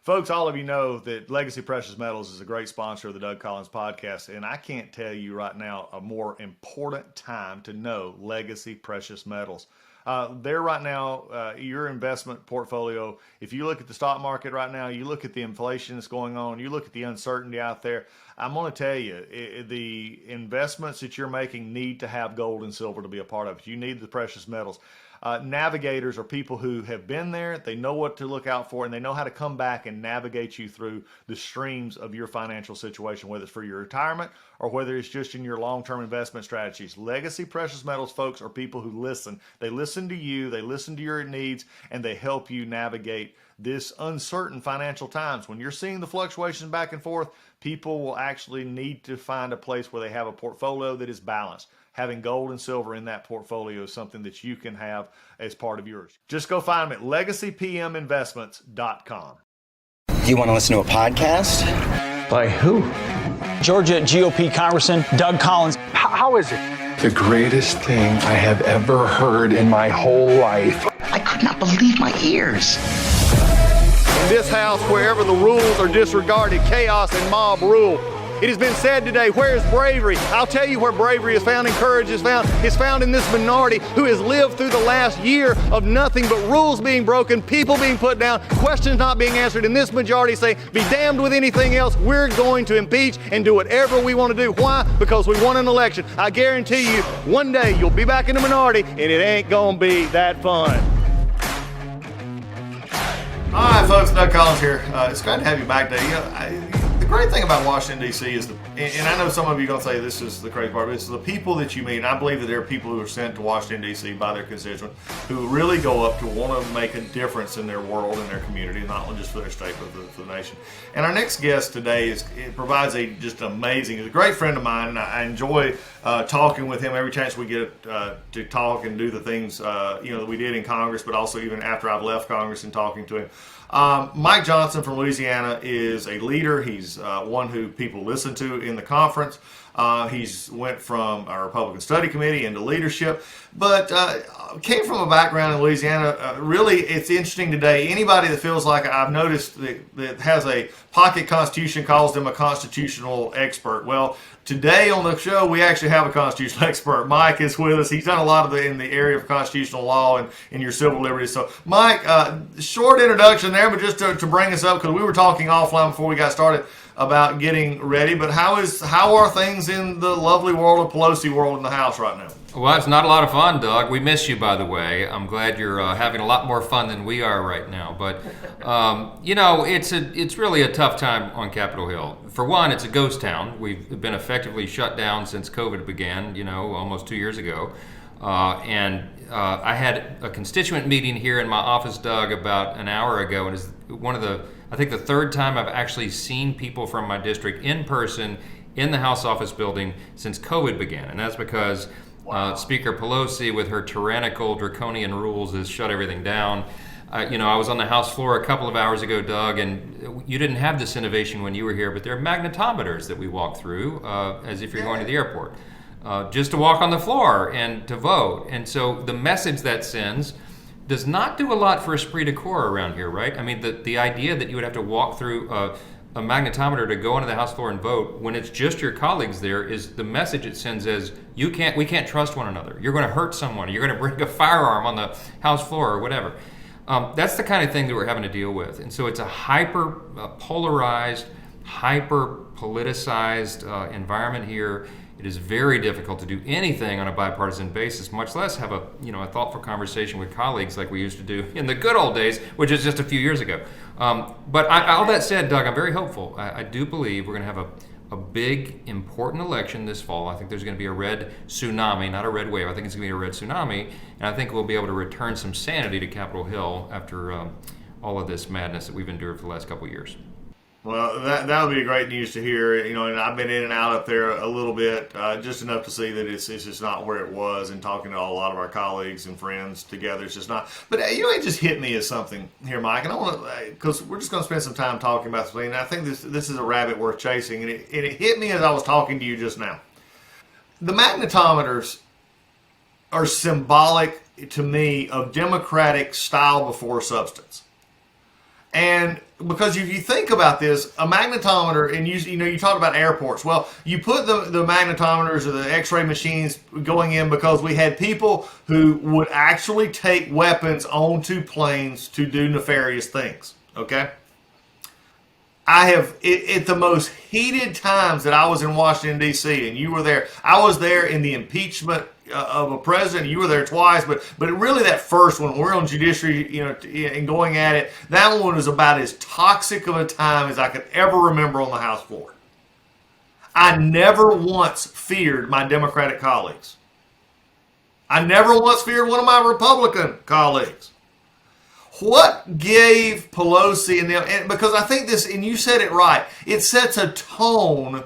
Folks, all of you know that Legacy Precious Metals is a great sponsor of the Doug Collins podcast, and I can't tell you right now a more important time to know Legacy Precious Metals. They're right now, your investment portfolio, if you look at the stock market right now, you look at the inflation that's going on, you look at the uncertainty out there, I'm going to tell you, the investments that you're making need to have gold and silver to be a part of it. You need the precious metals. Navigators are people who have been there, they know what to look out for, and they know how to come back and navigate you through the streams of your financial situation, whether it's for your retirement or whether it's just in your long-term investment strategies. Legacy Precious Metals folks are people who listen. They listen to you, they listen to your needs, and they help you navigate this uncertain financial times. When you're seeing the fluctuations back and forth, people will actually need to find a place where they have a portfolio that is balanced. Having gold and silver in that portfolio is something that you can have as part of yours. Just go find them at legacypminvestments.com. Do you want to listen to a podcast? By who? Georgia GOP Congressman Doug Collins. How is it? The greatest thing I have ever heard in my whole life. I could not believe my ears. In this house, wherever the rules are disregarded, chaos and mob rule. It has been said today, where is bravery? I'll tell you where bravery is found and courage is found. It's found in this minority who has lived through the last year of nothing but rules being broken, people being put down, questions not being answered, and this majority say, be damned with anything else. We're going to impeach and do whatever we want to do. Why? Because we won an election. I guarantee you, one day you'll be back in the minority and it ain't gonna be that fun. All right, folks, Doug Collins here. It's great to have you back today. The great thing about Washington, D.C. is, and I know some of you are going to say this is the crazy part, but it's the people that you meet. And I believe that there are people who are sent to Washington, D.C. by their constituents who really go up to want to make a difference in their world and their community, not only just for their state, but for the nation. And our next guest today provides just amazing, he's a great friend of mine, and I enjoy talking with him every chance we get to talk and do the things that we did in Congress, but also even after I've left Congress and talking to him. Mike Johnson from Louisiana is a leader. He's one who people listen to in the conference. He's went from a Republican Study Committee into leadership, but came from a background in Louisiana. Really, it's interesting today. Anybody that feels like I've noticed that has a pocket constitution calls them a constitutional expert. Well, today on the show, we actually have a constitutional expert. Mike is with us. He's done a lot in the area of constitutional law and in your civil liberties. So, Mike, short introduction there, but just to bring us up, because we were talking offline before we got started about getting ready. But how are things in the lovely world of Pelosi world in the House right now? Well, it's not a lot of fun, Doug. We miss you, by the way. I'm glad you're having a lot more fun than we are right now. But, it's really a tough time on Capitol Hill. For one, it's a ghost town. We've been effectively shut down since COVID began, almost 2 years ago. I had a constituent meeting here in my office, Doug, about an hour ago, and it's I think the third time I've actually seen people from my district in person in the House office building since COVID began. And that's because Speaker Pelosi, with her tyrannical, draconian rules, has shut everything down. I was on the House floor a couple of hours ago, Doug, and you didn't have this innovation when you were here, but there are magnetometers that we walk through as if you're going to the airport, just to walk on the floor and to vote. And so the message that sends does not do a lot for esprit de corps around here, right? I mean, the idea that you would have to walk through a magnetometer to go onto the House floor and vote when it's just your colleagues there is the message it sends as we can't trust one another. You're going to hurt someone. You're going to bring a firearm on the House floor or whatever. That's the kind of thing that we're having to deal with. And so it's a hyper polarized, hyper politicized environment here. It is very difficult to do anything on a bipartisan basis, much less have a thoughtful conversation with colleagues like we used to do in the good old days, which is just a few years ago. But all that said, Doug, I'm very hopeful. I do believe we're going to have a big, important election this fall. I think there's going to be a red tsunami, not a red wave. I think it's going to be a red tsunami, and I think we'll be able to return some sanity to Capitol Hill after all of this madness that we've endured for the last couple of years. Well, that would be great news to hear. And I've been in and out up there a little bit, just enough to see that it's just not where it was. And talking to a lot of our colleagues and friends together, it's just not. But it just hit me as something here, Mike. And I want to, because we're just going to spend some time talking about this. And I think this is a rabbit worth chasing. And it hit me as I was talking to you just now. The magnetometers are symbolic to me of democratic style before substance. And because if you think about this, a magnetometer, and you talk about airports. Well, you put the magnetometers or the X-ray machines going in because we had people who would actually take weapons onto planes to do nefarious things. Okay. I have, at the most heated times that I was in Washington, D.C., and you were there, I was there in the impeachment of a president. You were there twice, but really that first one, we're on judiciary, and going at it, that one was about as toxic of a time as I could ever remember on the House floor. I never once feared my Democratic colleagues. I never once feared one of my Republican colleagues. What gave Pelosi and them, and because I think this, and you said it right, it sets a tone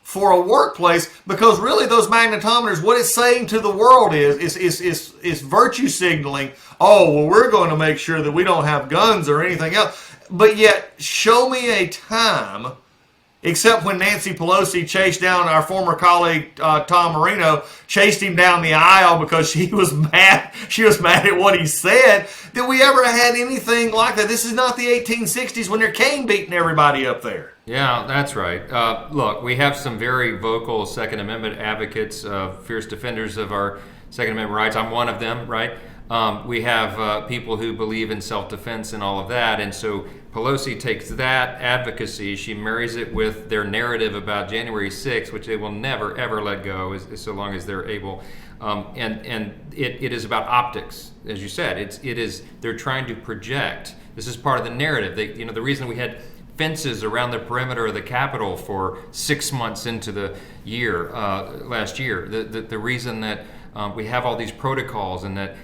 for a workplace, because really those magnetometers, what it's saying to the world is virtue signaling. Oh, well, we're going to make sure that we don't have guns or anything else. But yet, show me a time, except when Nancy Pelosi chased down our former colleague Tom Marino, chased him down the aisle because she was mad. She was mad at what he said. Did we ever had anything like that? This is not the 1860s when they're cane beating everybody up there. Yeah, that's right. Look, we have some very vocal Second Amendment advocates, fierce defenders of our Second Amendment rights. I'm one of them, right? We have people who believe in self-defense and all of that. And so Pelosi takes that advocacy, she marries it with their narrative about January 6th, which they will never, ever let go so long as they're able. And it is about optics, as you said. They're trying to project. This is part of the narrative. The reason we had fences around the perimeter of the Capitol for 6 months into the year, last year. The reason that we have all these protocols, and that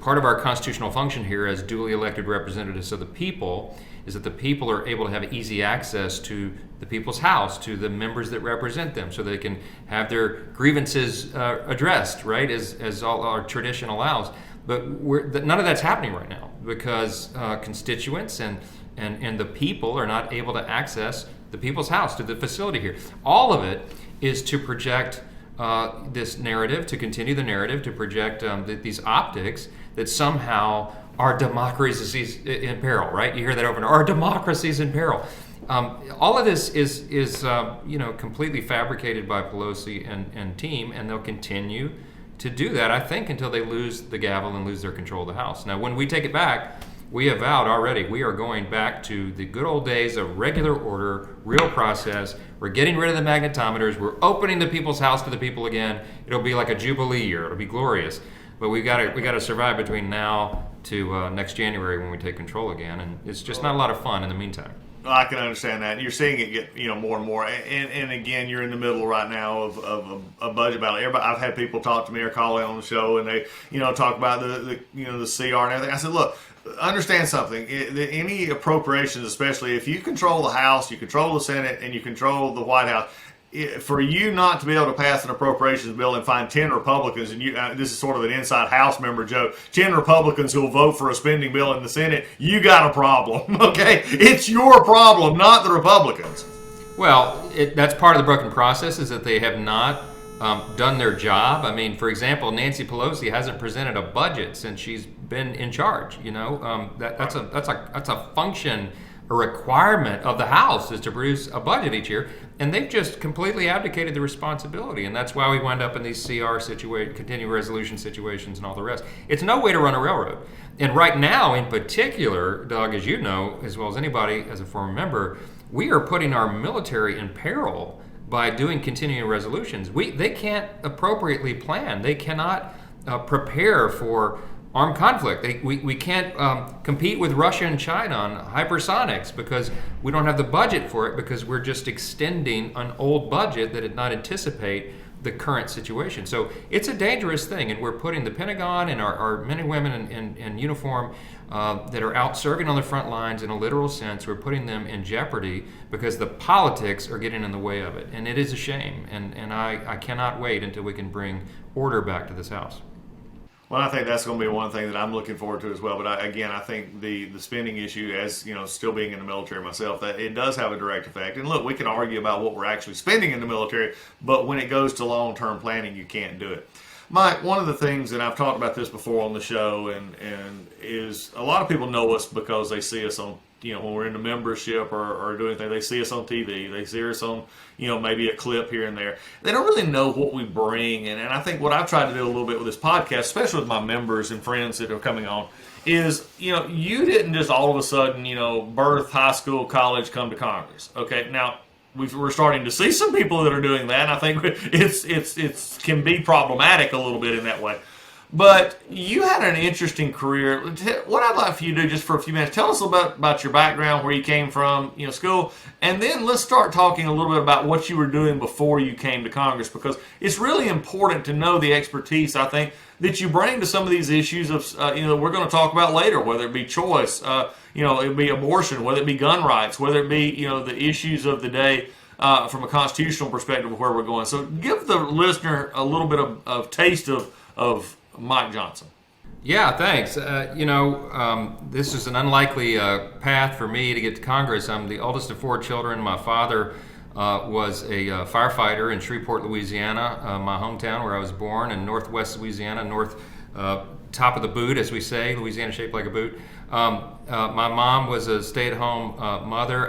part of our constitutional function here as duly elected representatives of the people is that the people are able to have easy access to the people's house, to the members that represent them, so they can have their grievances addressed, right, as all our tradition allows. But none of that's happening right now because constituents and the people are not able to access the people's house, to the facility here. All of it is to project this narrative, to continue the narrative, to project these optics that somehow our democracy is in peril, right? You hear that over and over, our democracy is in peril. All of this is completely fabricated by Pelosi and team, and they'll continue to do that, I think, until they lose the gavel and lose their control of the House. Now, when we take it back, we have vowed already we are going back to the good old days of regular order, real process. We're getting rid of the magnetometers. We're opening the people's house to the people again. It'll be like a jubilee year. It'll be glorious. But we got to survive between now to next January when we take control again, and it's just not a lot of fun in the meantime. I can understand that. You're seeing it get more and more, and again, you're in the middle right now of a budget battle. Everybody, I've had people talk to me or call in on the show, and they talk about the CR and everything. I said, look, understand something. Any appropriations, especially if you control the House, you control the Senate, and you control the White House. For you not to be able to pass an appropriations bill and find 10 Republicans, and this is sort of an inside House member joke, 10 Republicans who will vote for a spending bill in the Senate, you got a problem, okay? It's your problem, not the Republicans. Well, that's part of the broken process, is that they have not done their job. I mean, for example, Nancy Pelosi hasn't presented a budget since she's been in charge. That's a function, a requirement of the House, is to produce a budget each year, and they've just completely abdicated the responsibility, and that's why we wind up in these CR continuing resolution situations and all the rest. It's no way to run a railroad. And right now, in particular, Doug, as you know, as well as anybody as a former member, we are putting our military in peril by doing continuing resolutions. They can't appropriately plan. They cannot prepare for armed conflict. We can't compete with Russia and China on hypersonics because we don't have the budget for it, because we're just extending an old budget that did not anticipate the current situation. So it's a dangerous thing, and we're putting the Pentagon and our men and women in uniform that are out serving on the front lines in a literal sense, we're putting them in jeopardy because the politics are getting in the way of it. And it is a shame, and I cannot wait until we can bring order back to this House. Well, I think that's going to be one thing that I'm looking forward to as well. But I think the spending issue, as still being in the military myself, that it does have a direct effect. And look, we can argue about what we're actually spending in the military, but when it goes to long-term planning, you can't do it. Mike, one of the things, and I've talked about this before on the show, and is a lot of people know us because they see us on when we're in the membership or doing things, they see us on TV, they see us on, maybe a clip here and there. They don't really know what we bring. And I think what I've tried to do a little bit with this podcast, especially with my members and friends that are coming on, is, you didn't just all of a sudden, birth, high school, college, come to Congress. Okay, now we're starting to see some people that are doing that, and I think it's can be problematic a little bit in that way. But you had an interesting career. What I'd like for you to do just for a few minutes, tell us about your background, where you came from, school, and then let's start talking a little bit about what you were doing before you came to Congress, because it's really important to know the expertise, I think, that you bring to some of these issues of, we're going to talk about later, whether it be choice, it be abortion, whether it be gun rights, whether it be, the issues of the day from a constitutional perspective of where we're going. So give the listener a little bit of taste of Mike Johnson. Yeah, thanks. This is an unlikely path for me to get to Congress. I'm the oldest of 4 children. My father was a firefighter in Shreveport, Louisiana, my hometown where I was born, in northwest Louisiana, top of the boot, as we say, Louisiana shaped like a boot. My mom was a stay-at-home mother.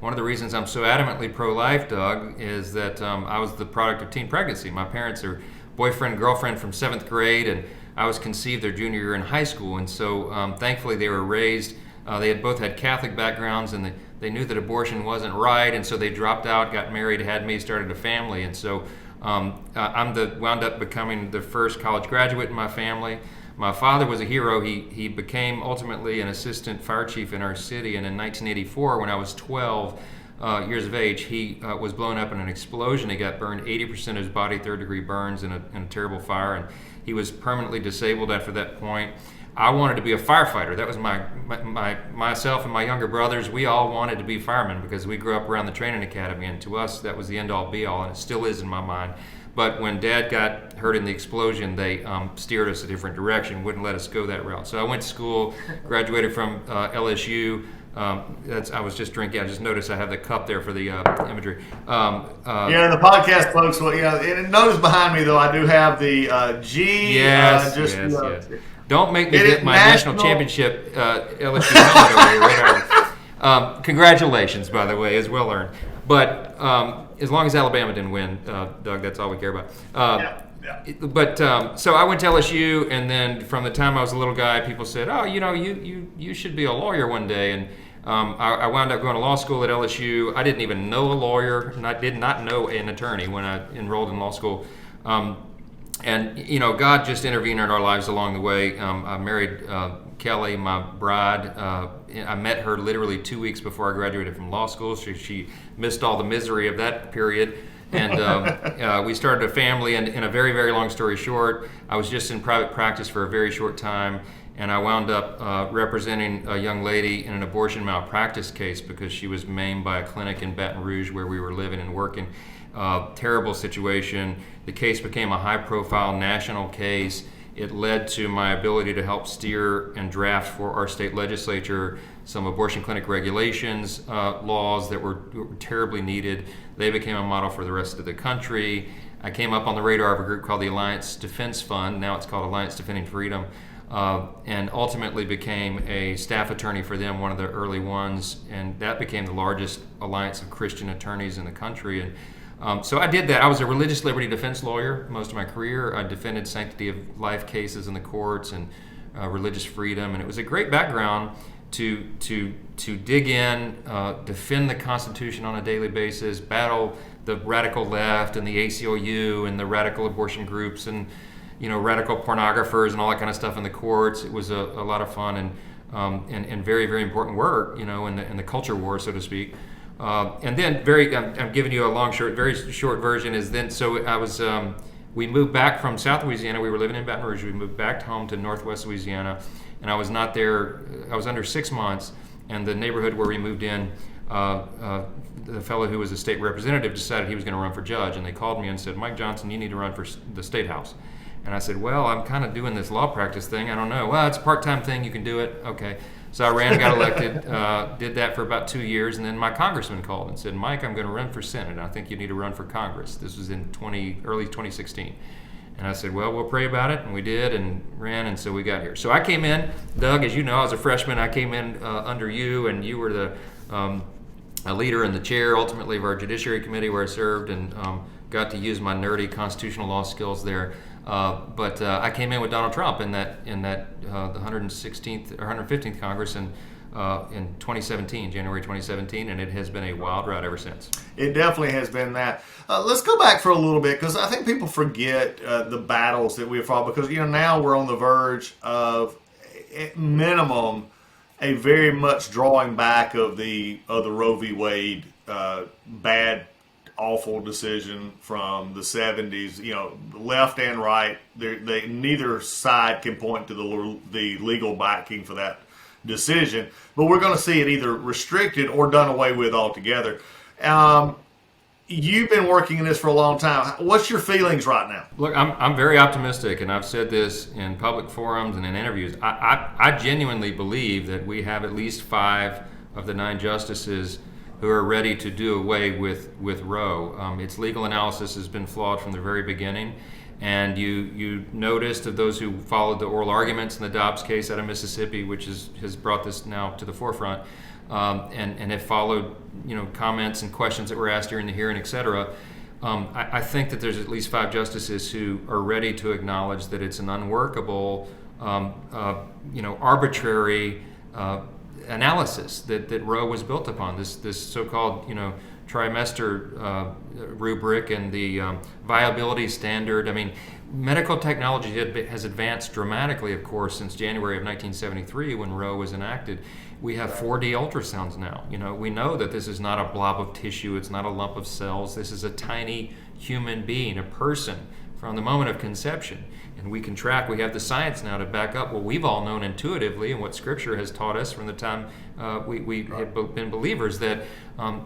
One of the reasons I'm so adamantly pro-life, Doug, is that I was the product of teen pregnancy. My parents are boyfriend, girlfriend from 7th grade, and I was conceived their junior year in high school. And so thankfully they were raised, they had both had Catholic backgrounds, and they knew that abortion wasn't right, and so they dropped out, got married, had me, started a family. And so wound up becoming the first college graduate in my family. My father was a hero. He became ultimately an assistant fire chief in our city, and in 1984, when I was 12 years of age, he was blown up in an explosion. He got burned 80% of his body, 3rd-degree burns in a terrible fire, and he was permanently disabled after that point. I wanted to be a firefighter. That was myself and my younger brothers. We all wanted to be firemen because we grew up around the training academy, and to us that was the end-all be-all, and it still is in my mind. But when Dad got hurt in the explosion, they steered us a different direction, wouldn't let us go that route. So I went to school, graduated from LSU. I was just drinking. I just noticed I have the cup there for the imagery. The podcast folks. Well, and notice behind me though, I do have the G. Yes. Don't make me get my national championship LSU helmet over here. Congratulations, by the way, is well earned. But as long as Alabama didn't win, Doug, that's all we care about. But so I went to LSU, and then from the time I was a little guy, people said, "Oh, you should be a lawyer one day." And I wound up going to law school at LSU. I didn't even know a lawyer, and I did not know an attorney when I enrolled in law school. And God just intervened in our lives along the way. I married Kelly, my bride. I met her literally 2 weeks before I graduated from law school. She missed all the misery of that period. And we started a family, and in a very, very long story short, I was just in private practice for a very short time, and I wound up representing a young lady in an abortion malpractice case because she was maimed by a clinic in Baton Rouge where we were living and working. Terrible situation. The case became a high-profile national case. It led to my ability to help steer and draft for our state legislature some abortion clinic regulations, laws that were terribly needed. They became a model for the rest of the country. I came up on the radar of a group called the Alliance Defense Fund. Now it's called Alliance Defending Freedom, and ultimately became a staff attorney for them, one of the early ones, and that became the largest alliance of Christian attorneys in the country. And so I did that. I was a religious liberty defense lawyer most of my career. I defended sanctity of life cases in the courts and religious freedom, and it was a great background to dig in, defend the Constitution on a daily basis, battle the radical left and the ACLU and the radical abortion groups and radical pornographers and all that kind of stuff in the courts. It was a lot of fun and very, very important work, in the culture war, so to speak. And then I'm giving you a very short version is then, so I was, we moved back from South Louisiana. We were living in Baton Rouge. We moved back home to Northwest Louisiana, and I was not there. I was under 6 months, and the neighborhood where we moved in, the fellow who was a state representative decided he was going to run for judge, and they called me and said, "Mike Johnson, you need to run for the State House." And I said, "Well, I'm kind of doing this law practice thing. I don't know." "Well, it's a part-time thing. You can do it." Okay. So I ran, got elected, did that for about 2 years, and then my congressman called and said, "Mike, I'm going to run for Senate, and I think you need to run for Congress." This was in early 2016. And I said, well, we'll pray about it, and we did, and ran, and so we got here. So I came in, Doug, as you know, I was a freshman. I came in under you, and you were the a leader and the chair, ultimately, of our Judiciary Committee where I served, and got to use my nerdy constitutional law skills there. But I came in with Donald Trump in the 116th or 115th Congress in 2017, January 2017, and it has been a wild ride ever since. It definitely has been that. Let's go back for a little bit, because I think people forget the battles that we have fought, because now we're on the verge of, at minimum, a very much drawing back of the Roe v. Wade bad, awful decision from the 70s. Left and right, they neither side can point to the legal backing for that decision, but we're going to see it either restricted or done away with altogether. You've been working in this for a long time. What's your feelings right now? Look, I'm very optimistic, and I've said this in public forums and in interviews. I genuinely believe that we have at least 5 of the 9 justices who are ready to do away with Roe. Its legal analysis has been flawed from the very beginning. And you noticed, of those who followed the oral arguments in the Dobbs case out of Mississippi, which has brought this now to the forefront, and have followed comments and questions that were asked during the hearing, et cetera. I think that there's at least 5 justices who are ready to acknowledge that it's an unworkable, arbitrary analysis that Roe was built upon. This so-called trimester rubric and the viability standard. I mean, medical technology has advanced dramatically, of course, since January of 1973 when Roe was enacted. We have 4D ultrasounds now. We know that this is not a blob of tissue. It's not a lump of cells. This is a tiny human being, a person, from the moment of conception. And we can track, we have the science now to back up what we've all known intuitively and what Scripture has taught us from the time we have been believers, that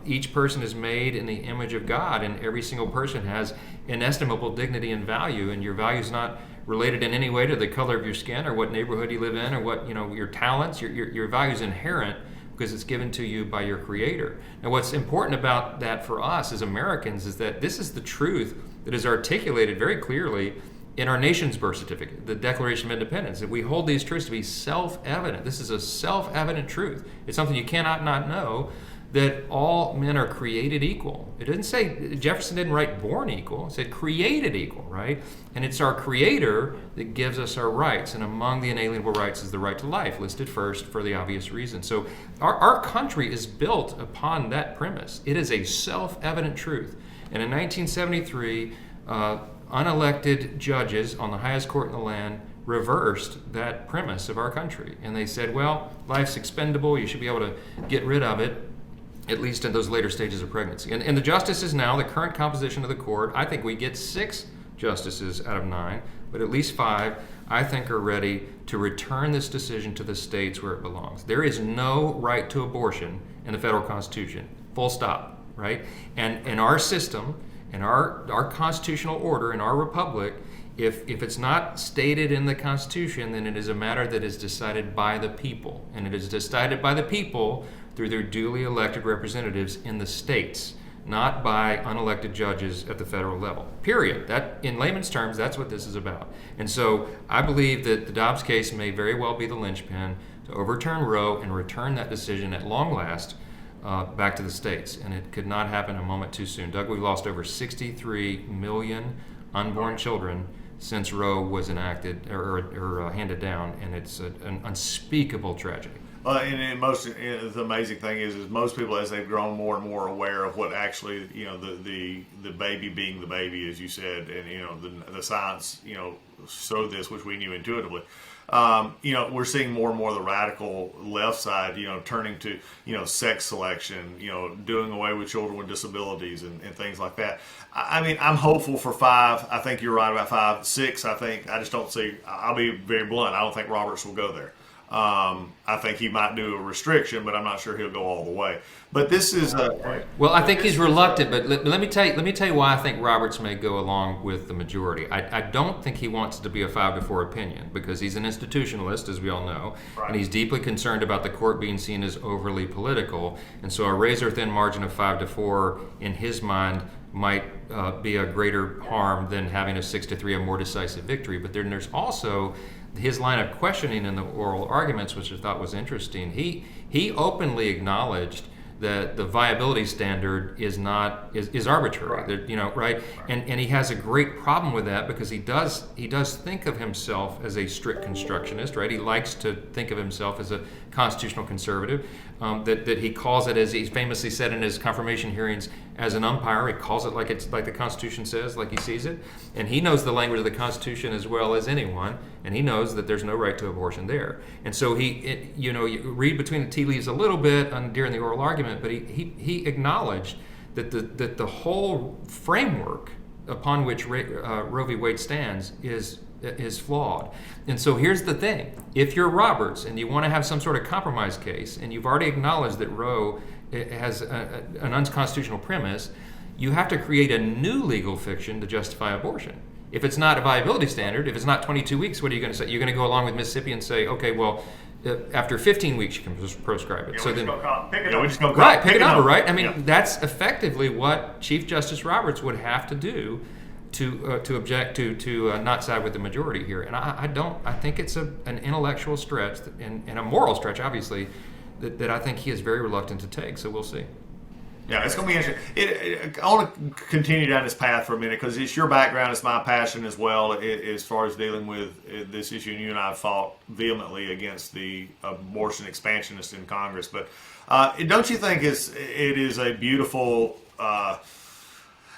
each person is made in the image of God, and every single person has inestimable dignity and value, and your value is not related in any way to the color of your skin or what neighborhood you live in or what your talents. Your value is inherent because it's given to you by your Creator. Now, what's important about that for us as Americans is that this is the truth that is articulated very clearly in our nation's birth certificate, the Declaration of Independence. That we hold these truths to be self-evident. This is a self-evident truth. It's something you cannot not know, that all men are created equal. It didn't say, Jefferson didn't write born equal, it said created equal, right? And it's our Creator that gives us our rights, and among the inalienable rights is the right to life, listed first for the obvious reason. So our country is built upon that premise. It is a self-evident truth. And in 1973, unelected judges on the highest court in the land reversed that premise of our country. And they said, well, life's expendable, you should be able to get rid of it, at least in those later stages of pregnancy. And the justices now, the current composition of the court, I think we get 6 justices out of 9, but at least 5, I think, are ready to return this decision to the states where it belongs. There is no right to abortion in the federal Constitution, full stop, right? And in our system, in our constitutional order, in our republic, if it's not stated in the Constitution, then it is a matter that is decided by the people. And it is decided by the people through their duly elected representatives in the states, not by unelected judges at the federal level. Period. That, in layman's terms, that's what this is about. And so I believe that the Dobbs case may very well be the linchpin to overturn Roe and return that decision at long last back to the states, and it could not happen a moment too soon. Doug, we've lost over 63 million unborn children since Roe was enacted or handed down, and it's an unspeakable tragedy. And the amazing thing is most people, as they've grown more and more aware of what actually, the baby being the baby, as you said, and the science, showed this, which we knew intuitively. We're seeing more and more of the radical left side, turning to, sex selection, doing away with children with disabilities and things like that. I mean, I'm hopeful for 5. I think you're right about 5. 6, I just don't see, I'll be very blunt, I don't think Roberts will go there. I think he might do a restriction, but I'm not sure he'll go all the way. But this is well, I think he's reluctant. But let me tell you why I think Roberts may go along with the majority. I don't think he wants to be a 5-4 opinion because he's an institutionalist, as we all know, and he's deeply concerned about the court being seen as overly political. And so a razor-thin margin of 5-4 in his mind might be a greater harm than having a 6-3, a more decisive victory. But then there's also his line of questioning in the oral arguments, which I thought was interesting. He openly acknowledged that the viability standard is arbitrary, right? And he has a great problem with that because he does think of himself as a strict constructionist, right? He likes to think of himself as a constitutional conservative. That he calls it, as he famously said in his confirmation hearings, as an umpire. He calls it like the Constitution says, like he sees it, and he knows the language of the Constitution as well as anyone, and he knows that there's no right to abortion there. And so you read between the tea leaves a little bit during the oral argument, but he acknowledged that the whole framework upon which Roe v. Wade stands is flawed. And so here's the thing. If you're Roberts and you want to have some sort of compromise case, and you've already acknowledged that Roe has an unconstitutional premise, you have to create a new legal fiction to justify abortion. If it's not a viability standard, if it's not 22 weeks, what are you going to say? You're going to go along with Mississippi and say, okay, well, after 15 weeks you can proscribe it. So then, pick a number, right? I mean, that's effectively what Chief Justice Roberts would have to do to object to not side with the majority here. And I think it's an intellectual stretch and a moral stretch, obviously, that I think he is very reluctant to take. So we'll see. Yeah, it's going to be interesting. I want to continue down this path for a minute because it's your background, it's my passion as well as far as dealing with this issue. And you and I have fought vehemently against the abortion expansionists in Congress. But don't you think it is a beautiful...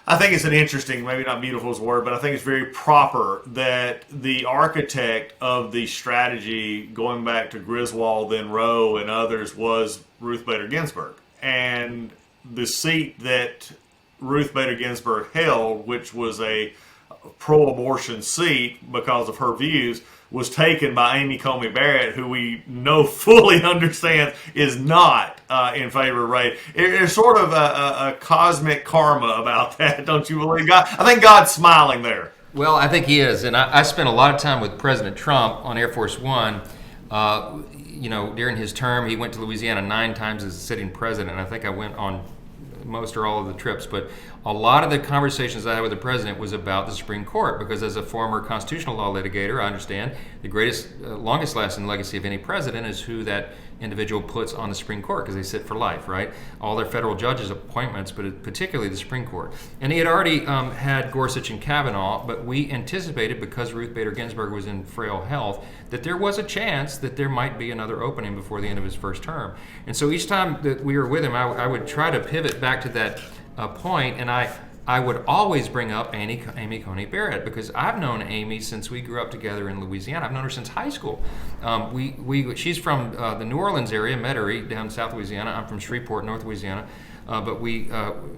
I think it's an interesting, maybe not beautiful is the word, but I think it's very proper that the architect of the strategy going back to Griswold, then Roe and others was Ruth Bader Ginsburg. And the seat that Ruth Bader Ginsburg held, which was a pro-abortion seat because of her views, was taken by Amy Coney Barrett, who we know fully understands is not in favor of Ray. There's sort of a cosmic karma about that, don't you believe? God, I think God's smiling there. Well, I think he is, and I spent a lot of time with President Trump on Air Force One. During his term, he went to Louisiana 9 times as sitting president. I think I went on most or all of the trips, but a lot of the conversations I had with the president was about the Supreme Court, because as a former constitutional law litigator, I understand the greatest, longest lasting legacy of any president is who that individual puts on the Supreme Court, because they sit for life, right? All their federal judges' appointments, but particularly the Supreme Court. And he had already had Gorsuch and Kavanaugh, but we anticipated, because Ruth Bader Ginsburg was in frail health, that there was a chance that there might be another opening before the end of his first term. And so each time that we were with him, I would try to pivot back to that point, and I would always bring up Amy Coney Barrett, because I've known Amy since we grew up together in Louisiana. I've known her since high school. She's from the New Orleans area, Metairie, down South Louisiana. I'm from Shreveport, North Louisiana. But we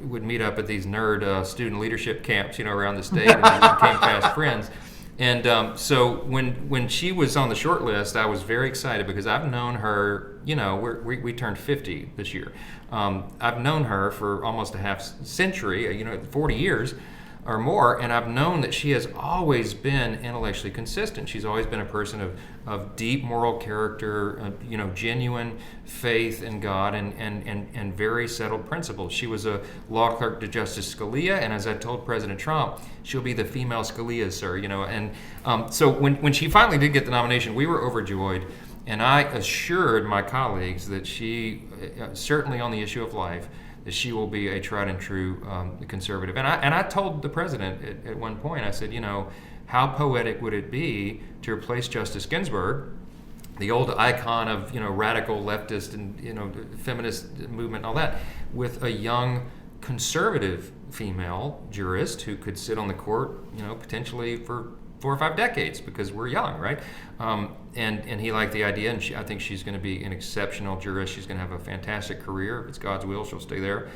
would meet up at these nerd student leadership camps, around the state, and we became fast friends. And so when she was on the short list, I was very excited, because I've known her, we turned 50 this year. I've known her for almost a half century, 40 years or more, and I've known that she has always been intellectually consistent. She's always been a person of deep moral character, genuine faith in God, and very settled principles. She was a law clerk to Justice Scalia, and as I told President Trump, she'll be the female Scalia, sir. So when she finally did get the nomination, we were overjoyed. And I assured my colleagues that she, certainly on the issue of life, that she will be a tried and true conservative. And I told the president at one point, I said, how poetic would it be to replace Justice Ginsburg, the old icon of radical leftist and feminist movement and all that, with a young conservative female jurist who could sit on the court, potentially for 4 or 5 decades, because we're young, right? And he liked the idea, and I think she's going to be an exceptional jurist. She's going to have a fantastic career. If it's God's will, she'll stay there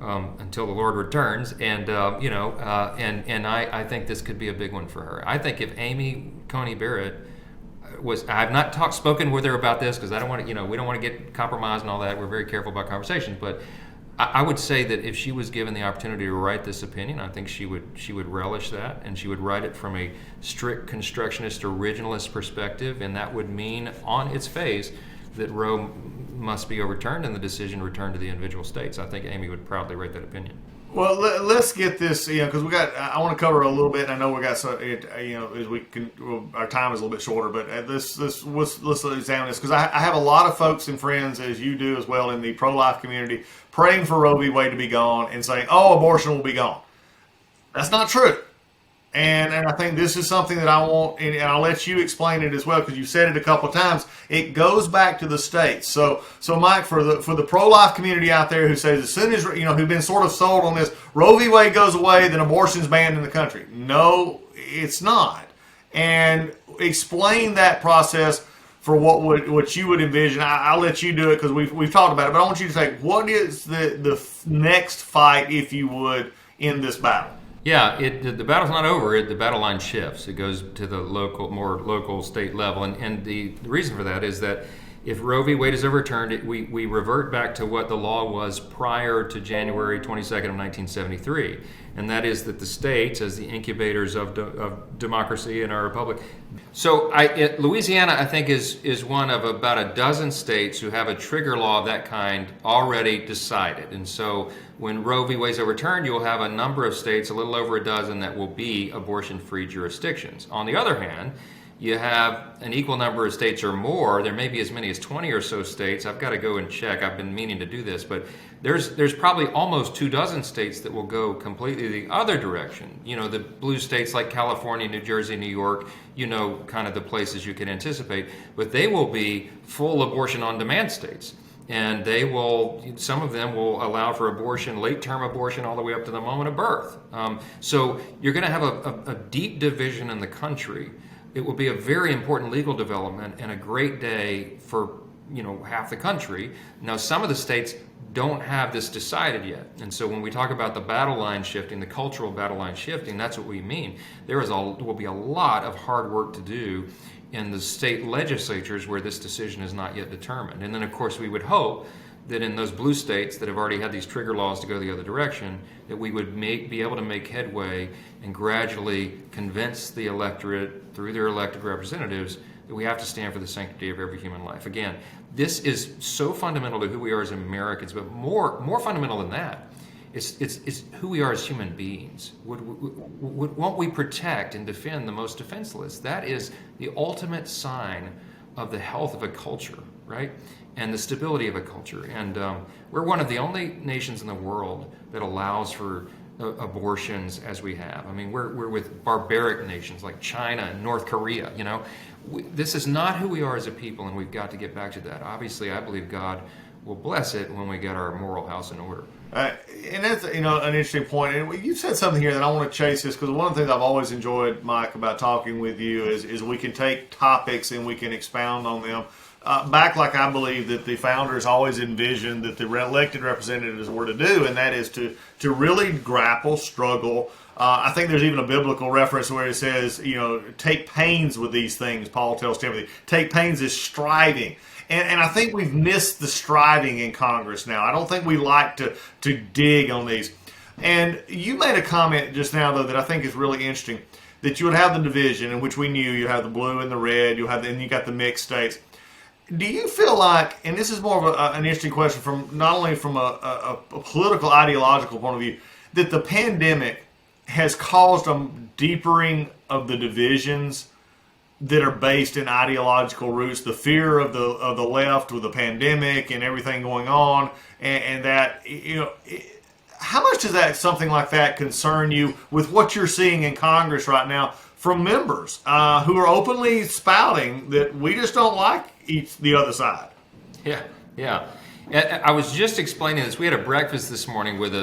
until the Lord returns. And I think this could be a big one for her. I think if Amy Coney Barrett, I have not spoken with her about this because I don't want to, we don't want to get compromised and all that. We're very careful about conversations, but I would say that if she was given the opportunity to write this opinion, I think she would relish that, and she would write it from a strict constructionist originalist perspective, and that would mean on its face that Roe must be overturned and the decision returned to the individual states. I think Amy would proudly write that opinion. Well, let's get this, because I want to cover a little bit. And I know we got as we can, our time is a little bit shorter, but let's examine this, because I have a lot of folks and friends, as you do as well, in the pro-life community, praying for Roe v. Wade to be gone and saying, "Oh, abortion will be gone." That's not true. And I think this is something that I want, and I'll let you explain it as well, because you've said it a couple of times. It goes back to the states. So Mike, for the pro-life community out there who says as soon as who've been sort of sold on this, Roe v. Wade goes away, then abortion's banned in the country. No, it's not. And explain that process for what you would envision. I'll let you do it because we've talked about it, but I want you to say, what is the next fight, if you would, in this battle? Yeah, the battle's not over. The battle line shifts. It goes to the more local state level. And the reason for that is that if Roe v. Wade is overturned, we revert back to what the law was prior to January 22nd of 1973. And that is that the states, as the incubators of democracy in our republic. So Louisiana, I think, is one of about a dozen states who have a trigger law of that kind already decided. And so when Roe v. Wade is overturned, you'll have a number of states, a little over a dozen, that will be abortion-free jurisdictions. On the other hand, you have an equal number of states or more. There may be as many as 20 or so states. I've got to go and check. I've been meaning to do this, but there's probably almost 24 states that will go completely the other direction. The blue states like California, New Jersey, New York, kind of the places you can anticipate, but they will be full abortion on demand states. And some of them will allow for abortion, late-term abortion, all the way up to the moment of birth. So you're going to have a deep division in the country. It will be a very important legal development and a great day for half the country. Now, some of the states don't have this decided yet, and so when we talk about the battle line shifting, the cultural battle line shifting, that's what we mean. There will be a lot of hard work to do in the state legislatures where this decision is not yet determined. And then, of course, we would hope that in those blue states that have already had these trigger laws to go the other direction, that we would be able to make headway and gradually convince the electorate through their elected representatives that we have to stand for the sanctity of every human life. Again, this is so fundamental to who we are as Americans, but more fundamental than that, it's who we are as human beings. Won't we protect and defend the most defenseless? That is the ultimate sign of the health of a culture, right? And the stability of a culture. And we're one of the only nations in the world that allows for abortions as we have. I mean, we're with barbaric nations like China and North Korea. This is not who we are as a people, and we've got to get back to that. Obviously, I believe God will bless it when we get our moral house in order. And that's an interesting point. And you said something here that I want to chase this, because one of the things I've always enjoyed, Mike, about talking with you is we can take topics and we can expound on them. Back like I believe that the founders always envisioned that the elected representatives were to do, and that is to really grapple, struggle. I think there's even a biblical reference where it says, take pains with these things. Paul tells Timothy, take pains is striving. And I think we've missed the striving in Congress now. I don't think we like to dig on these. And you made a comment just now, though, that I think is really interesting, that you would have the division, in which we knew you have the blue and the red, and you got the mixed states. Do you feel like, and this is more of an interesting question from not only from a political, ideological point of view, that the pandemic has caused a deepering of the divisions that are based in ideological roots, the fear of the left with the pandemic and everything going on, and that, how much does something like that concern you with what you're seeing in Congress right now from members who are openly spouting that we just don't like the other side? Yeah. I was just explaining this. We had a breakfast this morning with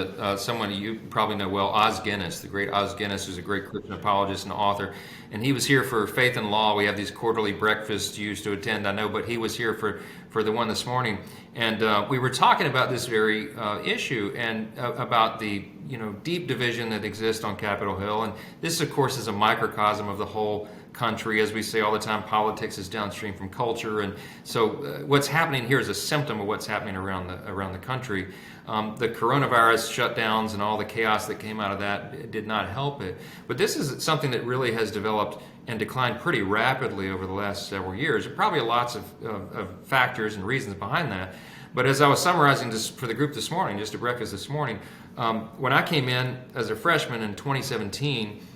someone you probably know well, Os Guinness, the great Os Guinness, who's a great Christian apologist and author. And he was here for Faith and Law. We have these quarterly breakfasts you used to attend, I know, but he was here for the one this morning. And we were talking about this very issue and about the deep division that exists on Capitol Hill. And this, of course, is a microcosm of the whole country. As we say all the time, politics is downstream from culture, and so what's happening here is a symptom of what's happening around the country. The coronavirus shutdowns and all the chaos that came out of that did not help it. But this is something that really has developed and declined pretty rapidly over the last several years. There are probably lots of factors and reasons behind that. But as I was summarizing this for the group this morning, just at breakfast this morning, when I came in as a freshman in 2017,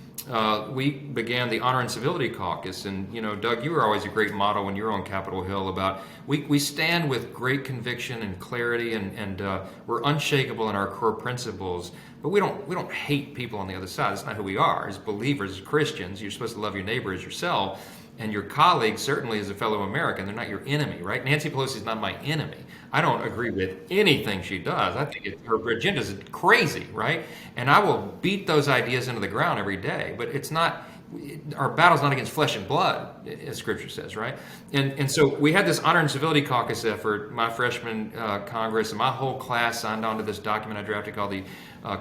we began the Honor and Civility Caucus. And, Doug, you were always a great model when you were on Capitol Hill about we stand with great conviction and clarity, and we're unshakable in our core principles. But we don't hate people on the other side. That's not who we are. As believers, as Christians, you're supposed to love your neighbor as yourself. And your colleague certainly is a fellow American. They're not your enemy, right? Nancy Pelosi is not my enemy. I don't agree with anything she does. I think her agenda is crazy, right? And I will beat those ideas into the ground every day. But it's not, our battle's not against flesh and blood, as Scripture says, right? And so we had this Honor and Civility Caucus effort. My freshman Congress and my whole class signed on to this document I drafted called the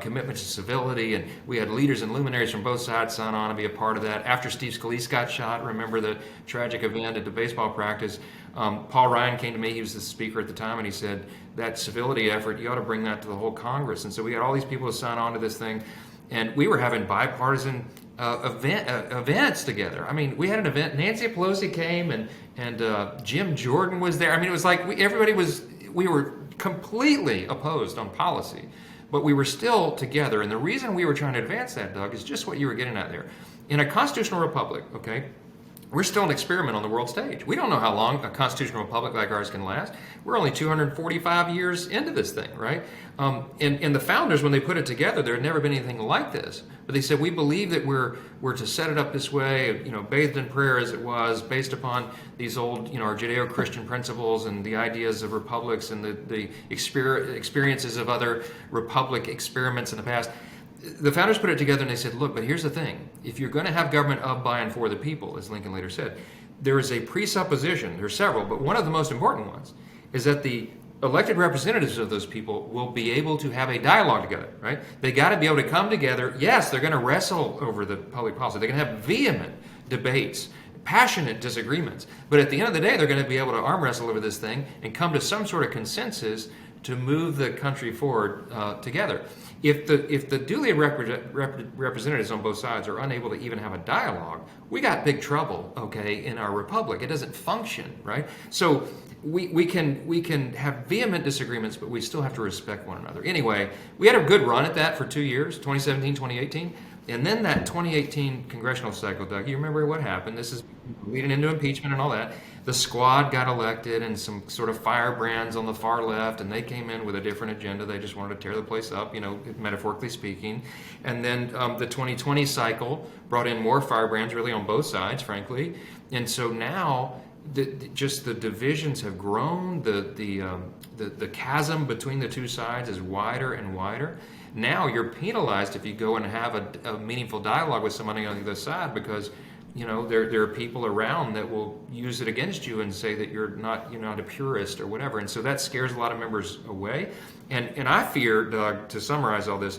Commitments to Civility, and we had leaders and luminaries from both sides sign on and be a part of that. After Steve Scalise got shot, remember the tragic event at the baseball practice, Paul Ryan came to me, he was the speaker at the time, and he said, that civility effort, you ought to bring that to the whole Congress. And so we had all these people to sign on to this thing, and we were having bipartisan events together. I mean, we had an event, Nancy Pelosi came, and Jim Jordan was there. I mean, it was like we were completely opposed on policy, but we were still together. And the reason we were trying to advance that, Doug, is just what you were getting at there. In a constitutional republic, okay, we're still an experiment on the world stage. We don't know how long a constitutional republic like ours can last. We're only 245 years into this thing, right? And the founders, when they put it together, there had never been anything like this. But they said, we believe that we're to set it up this way, bathed in prayer as it was, based upon these old, our Judeo-Christian principles and the ideas of republics and the experiences of other republic experiments in the past. The founders put it together and they said, look, but here's the thing. If you're going to have government of, by, and for the people, as Lincoln later said, there is a presupposition, there are several, but one of the most important ones is that the elected representatives of those people will be able to have a dialogue together, right? They got to be able to come together. Yes, they're going to wrestle over the public policy. They're going to have vehement debates, passionate disagreements. But at the end of the day, they're going to be able to arm wrestle over this thing and come to some sort of consensus to move the country forward together. If the duly representatives on both sides are unable to even have a dialogue, we got big trouble, okay, in our republic. It doesn't function, right? So we can have vehement disagreements, but we still have to respect one another. Anyway, we had a good run at that for 2 years, 2017, 2018. And then that 2018 congressional cycle, Doug, you remember what happened? This is leading into impeachment and all that. The squad got elected and some sort of firebrands on the far left, and they came in with a different agenda. They just wanted to tear the place up, metaphorically speaking. And then the 2020 cycle brought in more firebrands, really on both sides, frankly. And so now just the divisions have grown. The chasm between the two sides is wider and wider. Now you're penalized if you go and have a meaningful dialogue with somebody on the other side, because there are people around that will use it against you and say that you're not a purist or whatever. And so that scares a lot of members away. And I fear, Doug, to summarize all this,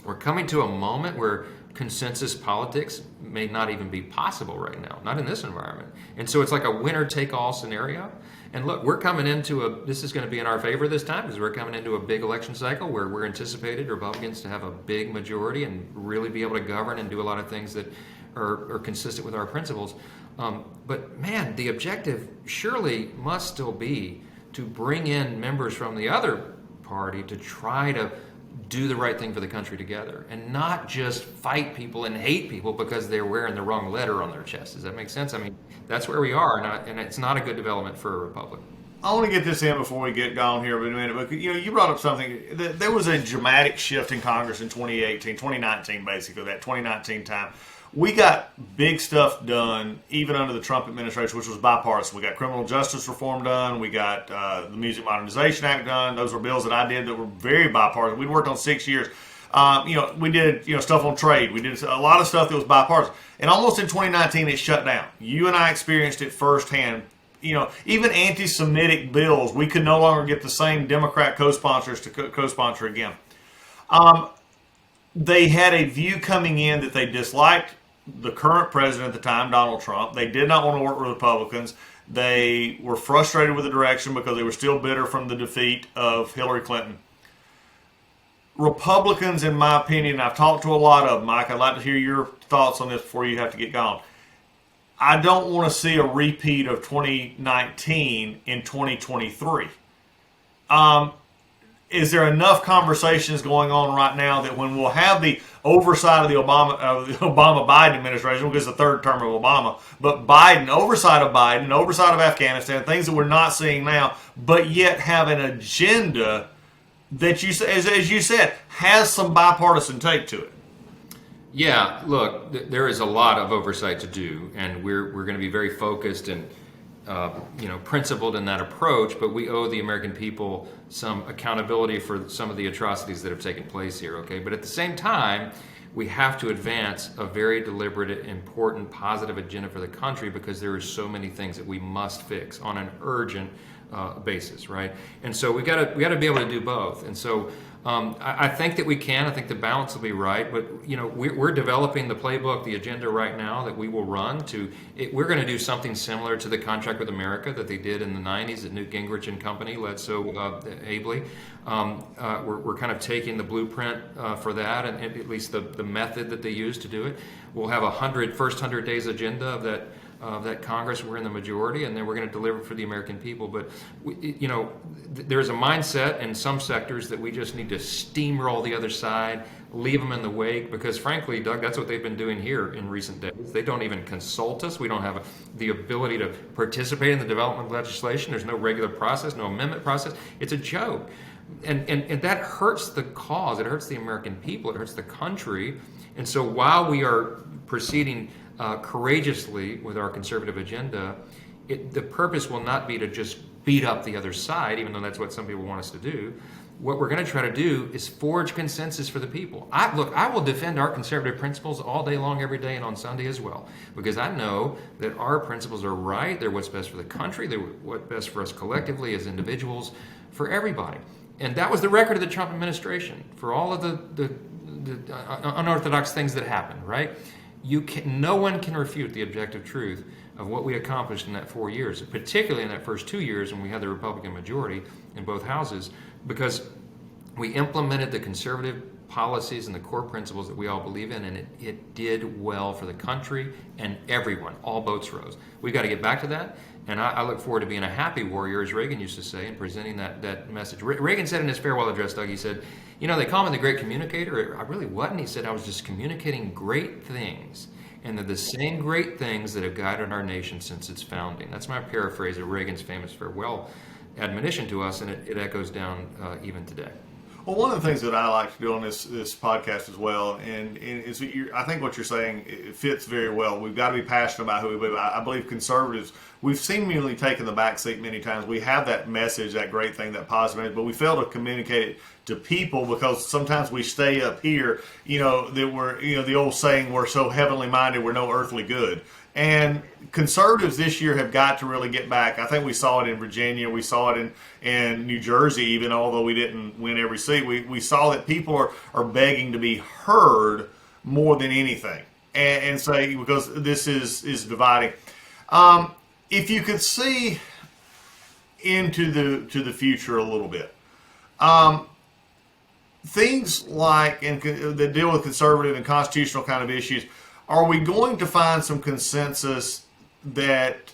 we're coming to a moment where consensus politics may not even be possible right now, not in this environment. And so it's like a winner-take-all scenario. And look, we're coming into this is going to be in our favor this time, because we're coming into a big election cycle where we're anticipated Republicans to have a big majority and really be able to govern and do a lot of things that are consistent with our principles. But man, the objective surely must still be to bring in members from the other party to try to do the right thing for the country together, and not just fight people and hate people because they're wearing the wrong letter on their chest. Does that make sense? I mean, that's where we are, and it's not a good development for a republic. I want to get this in before we get gone here in a minute, but you brought up something. There was a dramatic shift in Congress in 2019, basically, that 2019 time. We got big stuff done, even under the Trump administration, which was bipartisan. We got criminal justice reform done. We got the Music Modernization Act done. Those were bills that I did that were very bipartisan. We worked on 6 years. We did stuff on trade. We did a lot of stuff that was bipartisan. And almost in 2019, it shut down. You and I experienced it firsthand. Even anti-Semitic bills, we could no longer get the same Democrat co-sponsors to co-sponsor again. They had a view coming in that they disliked the current president at the time, Donald Trump. They did not want to work with Republicans. They were frustrated with the direction because they were still bitter from the defeat of Hillary Clinton. Republicans, in my opinion, I've talked to a lot of them, Mike. I'd like to hear your thoughts on this before you have to get gone. I don't want to see a repeat of 2019 in 2023. Is there enough conversations going on right now that when we'll have the oversight of the Obama-Biden administration, because it's the third term of Obama, but oversight of Afghanistan, things that we're not seeing now, but yet have an agenda that, as you said, has some bipartisan take to it? Yeah, look, there is a lot of oversight to do, and we're going to be very focused and principled in that approach, but we owe the American people some accountability for some of the atrocities that have taken place here, okay? But at the same time, we have to advance a very deliberate, important, positive agenda for the country because there are so many things that we must fix on an urgent basis, right? And so we got to be able to do both. And so I think that we can. I think the balance will be right. But we're developing the playbook, the agenda right now that we will run to. We're going to do something similar to the Contract with America that they did in the '90s that Newt Gingrich and company led so ably. We're kind of taking the blueprint for that, and at least the method that they use to do it. We'll have first 100 days agenda of that Congress. We're in the majority, and then we're going to deliver for the American people. But there's a mindset in some sectors that we just need to steamroll the other side, leave them in the wake, because frankly, Doug, that's what they've been doing here in recent days. They don't even consult us. We don't have the ability to participate in the development of legislation. There's no regular process, no amendment process. It's a joke. And that hurts the cause. It hurts the American people. It hurts the country. And so while we are proceeding courageously with our conservative agenda, the purpose will not be to just beat up the other side, even though that's what some people want us to do. What we're going to try to do is forge consensus for the people. I will defend our conservative principles all day long, every day, and on Sunday as well, because I know that our principles are right. They're what's best for the country. They're what's best for us collectively as individuals, for everybody. And that was the record of the Trump administration for all of the unorthodox things that happened, right? No one can refute the objective truth of what we accomplished in that 4 years, particularly in that first 2 years when we had the Republican majority in both houses, because we implemented the conservative policies and the core principles that we all believe in, and it did well for the country and everyone. All boats rose. We've got to get back to that, and I look forward to being a happy warrior, as Reagan used to say, and presenting that message. Reagan said in his farewell address, Doug, he said, they call me the great communicator. I really wasn't. He said, I was just communicating great things. And they're the same great things that have guided our nation since its founding. That's my paraphrase of Reagan's famous farewell admonition to us, and it echoes down even today. Well, one of the things that I like to do on this podcast as well, and is I think what you're saying, it fits very well. We've got to be passionate about who we believe. I believe conservatives, we've seemingly taken the back seat many times. We have that message, that great thing, that positive message, but we fail to communicate it to people because sometimes we stay up here, that we're, the old saying, we're so heavenly minded, we're no earthly good. And conservatives this year have got to really get back. I think we saw it in Virginia. We saw it in New Jersey, even although we didn't win every seat. We saw that people are begging to be heard more than anything. And say, because this is dividing. If you could see into the future a little bit, things like that deal with conservative and constitutional kind of issues, are we going to find some consensus that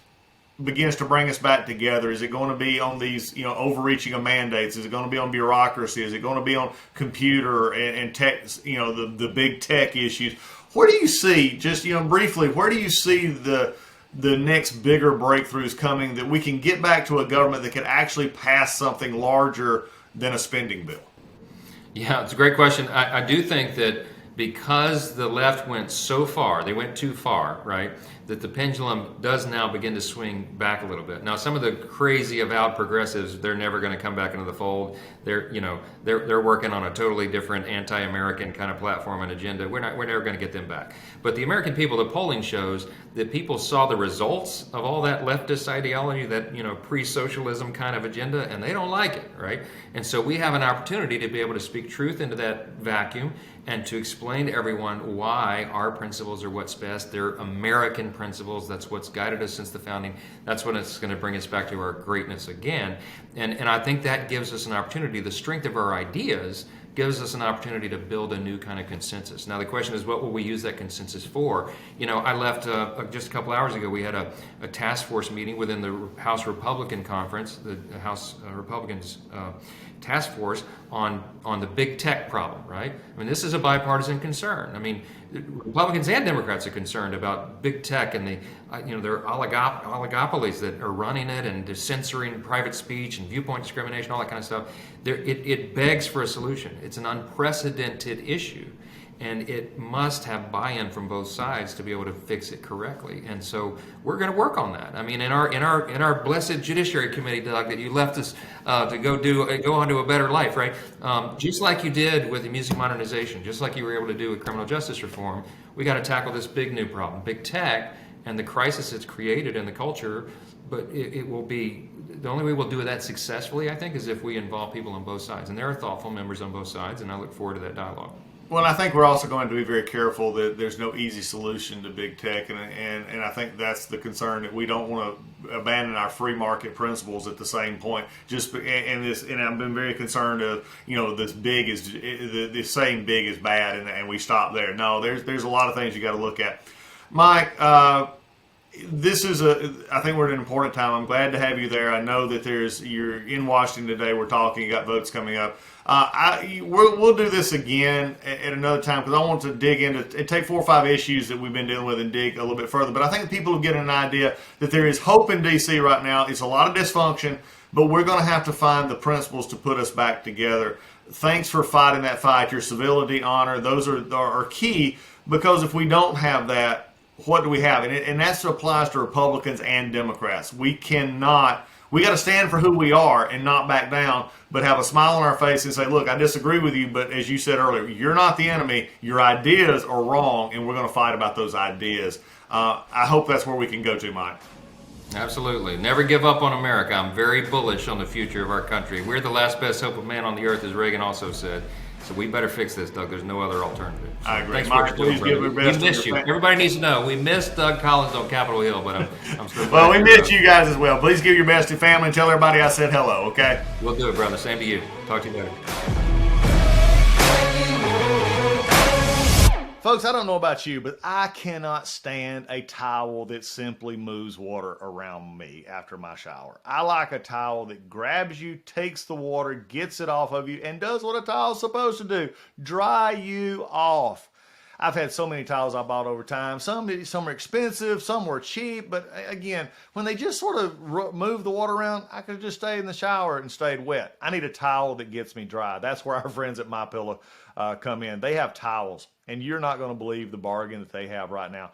begins to bring us back together? Is it going to be on these, overreaching of mandates? Is it going to be on bureaucracy? Is it going to be on computer and tech, the big tech issues? Where do you see, just, briefly, where do you see the next bigger breakthroughs coming that we can get back to a government that can actually pass something larger than a spending bill? Yeah, it's a great question. I do think that because the left went so far, they went too far, right, that the pendulum does now begin to swing back a little bit. Now, some of the crazy avowed progressives, they're never going to come back into the fold. They're working on a totally different anti-American kind of platform and agenda. We're never going to get them back. But the American people, the polling shows that people saw the results of all that leftist ideology, that pre-socialism kind of agenda, and they don't like it, right? And so we have an opportunity to be able to speak truth into that vacuum and to explain explain to everyone why our principles are what's best. They're American principles. That's what's guided us since the founding. That's what it's going to bring us back to our greatness again. And I think that gives us an opportunity. The strength of our ideas gives us an opportunity to build a new kind of consensus. Now the question is, what will we use that consensus for? You know, I left just a couple hours ago. We had a task force meeting within the House Republican Conference, the House Republicans task force on the big tech problem, right? I mean, this is a bipartisan concern. I mean, Republicans and Democrats are concerned about big tech and their oligopolies that are running it, and they're censoring private speech and viewpoint discrimination, all that kind of stuff. It begs for a solution. It's an unprecedented issue, and it must have buy-in from both sides to be able to fix it correctly. And so we're going to work on that. I mean, in our blessed Judiciary Committee, Doug, that you left us to go on to a better life, right? Just like you did with the music modernization, just like you were able to do with criminal justice reform, we got to tackle this big new problem, big tech, and the crisis it's created in the culture. But it will be, the only way we'll do that successfully, I think, is if we involve people on both sides. And there are thoughtful members on both sides, and I look forward to that dialogue. Well, I think we're also going to be very careful that there's no easy solution to big tech, and I think that's the concern, that we don't want to abandon our free market principles at the same point. And I've been very concerned of, this saying big is bad, and we stop there. No, there's a lot of things you got to look at, Mike. This is I think we're at an important time. I'm glad to have you there. I know that you're in Washington today. We're talking. You got votes coming up. We'll do this again at another time, because I want to dig into it. Take 4 or 5 issues that we've been dealing with and dig a little bit further. But I think people will get an idea that there is hope in D.C. right now. It's a lot of dysfunction, but we're going to have to find the principles to put us back together. Thanks for fighting that fight. Your civility, honor, those are key, because if we don't have that, what do we have? And that applies to Republicans and Democrats. We got to stand for who we are and not back down, but have a smile on our face and say, look, I disagree with you, but as you said earlier, you're not the enemy. Your ideas are wrong, and we're going to fight about those ideas. I hope that's where we can go to, Mike. Absolutely. Never give up on America. I'm very bullish on the future of our country. We're the last best hope of man on the earth, as Reagan also said. So we better fix this, Doug. There's no other alternative. So I agree. Thanks Mike, for what you're doing, please give your best. We missed you. Everybody needs to know we missed Doug Collins on Capitol Hill, but I'm still. Well, we missed you guys as well. Please give your best to family and tell everybody I said hello. Okay? We'll do it, brother. Same to you. Talk to you later. Folks, I don't know about you, but I cannot stand a towel that simply moves water around me after my shower. I like a towel that grabs you, takes the water, gets it off of you, and does what a towel's supposed to do: dry you off. I've had so many towels I bought over time. Some are expensive, some were cheap, but again, when they just sort of move the water around, I could just stay in the shower and stayed wet. I need a towel that gets me dry. That's where our friends at MyPillow come in. They have towels, and you're not going to believe the bargain that they have right now.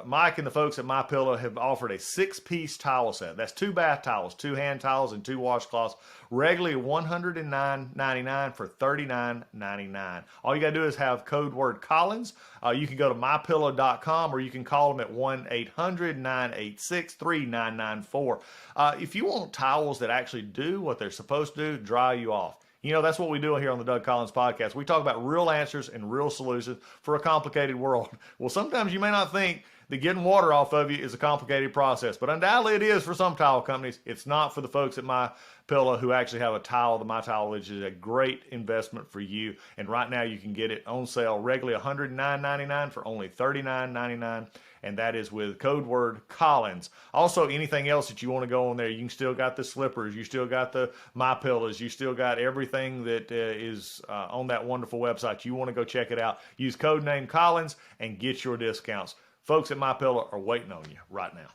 Mike and the folks at MyPillow have offered a 6-piece towel set. That's 2 bath towels, 2 hand towels, and 2 washcloths, regularly $109.99 for $39.99. All you got to do is have code word Collins. You can go to mypillow.com, or you can call them at 1-800-986-3994. If you want towels that actually do what they're supposed to do, dry you off. That's what we do here on the Doug Collins podcast. We talk about real answers and real solutions for a complicated world. Well, sometimes you may not think that getting water off of you is a complicated process, but undoubtedly it is for some towel companies. It's not for the folks at MyPillow who actually have a towel, the MyTowel, which is a great investment for you. And right now you can get it on sale regularly $109.99 for only $39.99. And that is with code word Collins. Also, anything else that you want to go on there, you can still got the slippers, you still got the MyPillows, you still got everything that is on that wonderful website. You want to go check it out. Use code name Collins and get your discounts. Folks at MyPillow are waiting on you right now.